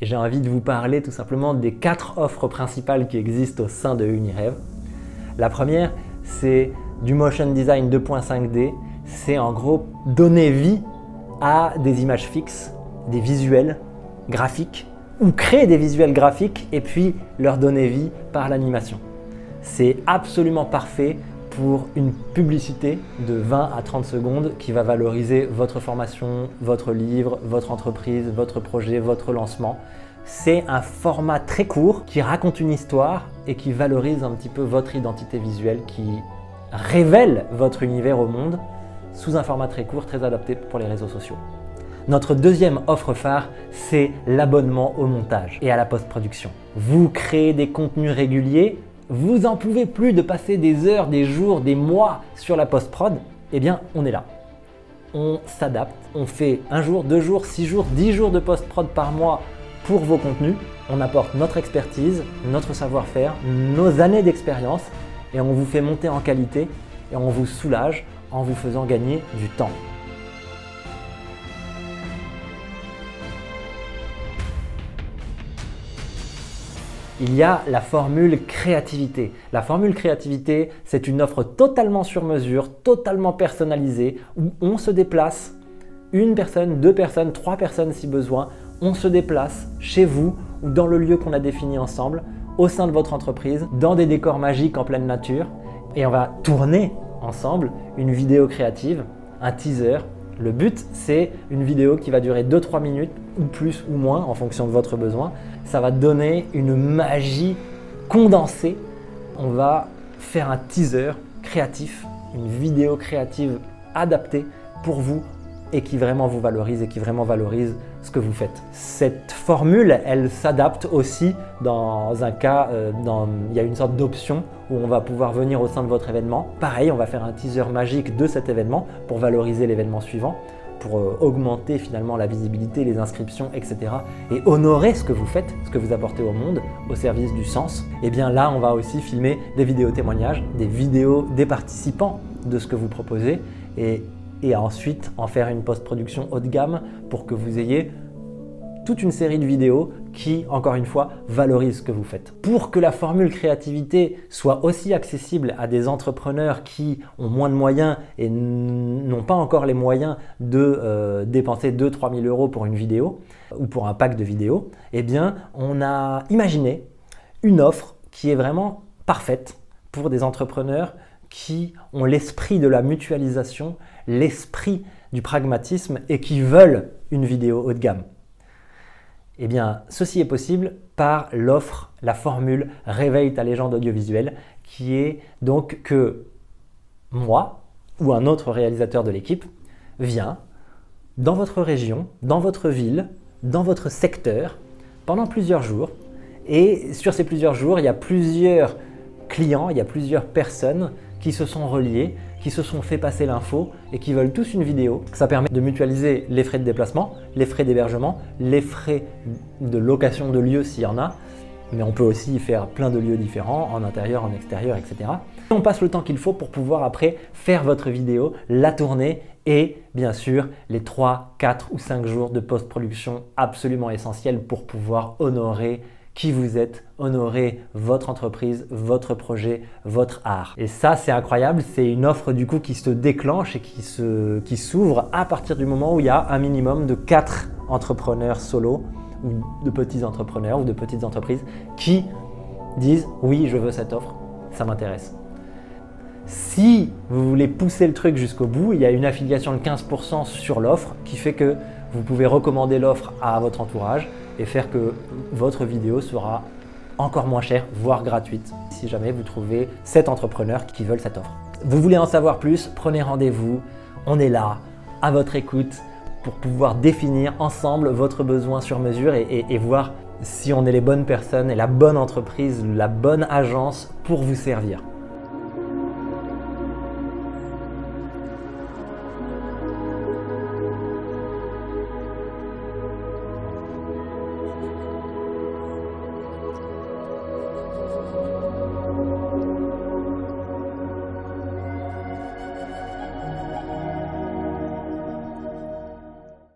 Et j'ai envie de vous parler tout simplement des 4 offres principales qui existent au sein de Unirev. La première, c'est du motion design 2.5D. C'est en gros donner vie à des images fixes, des visuels graphiques, ou créer des visuels graphiques et puis leur donner vie par l'animation. C'est absolument parfait pour une publicité de 20 à 30 secondes qui va valoriser votre formation, votre livre, votre entreprise, votre projet, votre lancement. C'est un format très court qui raconte une histoire et qui valorise un petit peu votre identité visuelle, qui révèle votre univers au monde sous un format très court, très adapté pour les réseaux sociaux. Notre deuxième offre phare, c'est l'abonnement au montage et à la post-production. Vous créez des contenus réguliers, vous n'en pouvez plus de passer des heures, des jours, des mois sur la post-prod, eh bien on est là. On s'adapte, on fait 1 jour, 2 jours, 6 jours, 10 jours de post-prod par mois pour vos contenus. On apporte notre expertise, notre savoir-faire, nos années d'expérience et on vous fait monter en qualité et on vous soulage en vous faisant gagner du temps. Il y a la formule créativité. La formule créativité, c'est une offre totalement sur mesure, totalement personnalisée, où on se déplace, 1 personne, 2 personnes, 3 personnes si besoin, on se déplace chez vous ou dans le lieu qu'on a défini ensemble, au sein de votre entreprise, dans des décors magiques en pleine nature, et on va tourner ensemble une vidéo créative, un teaser. Le but, c'est une vidéo qui va durer 2-3 minutes ou plus ou moins en fonction de votre besoin. Ça va donner une magie condensée. On va faire un teaser créatif, une vidéo créative adaptée pour vous et qui vraiment vous valorise et qui vraiment valorise ce que vous faites. Cette formule, elle s'adapte aussi dans un cas, il y a une sorte d'option où on va pouvoir venir au sein de votre événement. Pareil, on va faire un teaser magique de cet événement pour valoriser l'événement suivant, pour augmenter finalement la visibilité, les inscriptions, etc. et honorer ce que vous faites, ce que vous apportez au monde, au service du sens. Et bien là, on va aussi filmer des vidéos témoignages, des vidéos des participants de ce que vous proposez et ensuite en faire une post-production haut de gamme pour que vous ayez toute une série de vidéos qui, encore une fois, valorisent ce que vous faites. Pour que la formule créativité soit aussi accessible à des entrepreneurs qui ont moins de moyens et n'ont pas encore les moyens de dépenser 2-3 000 euros pour une vidéo ou pour un pack de vidéos, eh bien, on a imaginé une offre qui est vraiment parfaite pour des entrepreneurs qui ont l'esprit de la mutualisation, l'esprit du pragmatisme et qui veulent une vidéo haut de gamme. Eh bien, ceci est possible par l'offre, la formule Réveille ta légende audiovisuelle, qui est donc que moi ou un autre réalisateur de l'équipe vient dans votre région, dans votre ville, dans votre secteur pendant plusieurs jours. Et sur ces plusieurs jours, il y a plusieurs clients, il y a plusieurs personnes qui se sont reliés, qui se sont fait passer l'info et qui veulent tous une vidéo. Ça permet de mutualiser les frais de déplacement, les frais d'hébergement, les frais de location de lieux s'il y en a, mais on peut aussi faire plein de lieux différents, en intérieur, en extérieur, etc. On passe le temps qu'il faut pour pouvoir après faire votre vidéo, la tourner et bien sûr les 3, 4 ou 5 jours de post-production absolument essentiels pour pouvoir honorer qui vous êtes, honorer votre entreprise, votre projet, votre art. Et ça, c'est incroyable, c'est une offre du coup qui se déclenche et qui s'ouvre à partir du moment où il y a un minimum de 4 entrepreneurs solo ou de petits entrepreneurs ou de petites entreprises qui disent « oui, je veux cette offre, ça m'intéresse ». Si vous voulez pousser le truc jusqu'au bout, il y a une affiliation de 15% sur l'offre qui fait que vous pouvez recommander l'offre à votre entourage et faire que votre vidéo sera encore moins chère, voire gratuite, si jamais vous trouvez 7 entrepreneurs qui veulent cette offre. Vous voulez en savoir plus? Prenez rendez-vous, on est là, à votre écoute, pour pouvoir définir ensemble votre besoin sur mesure et voir si on est les bonnes personnes et la bonne entreprise, la bonne agence pour vous servir.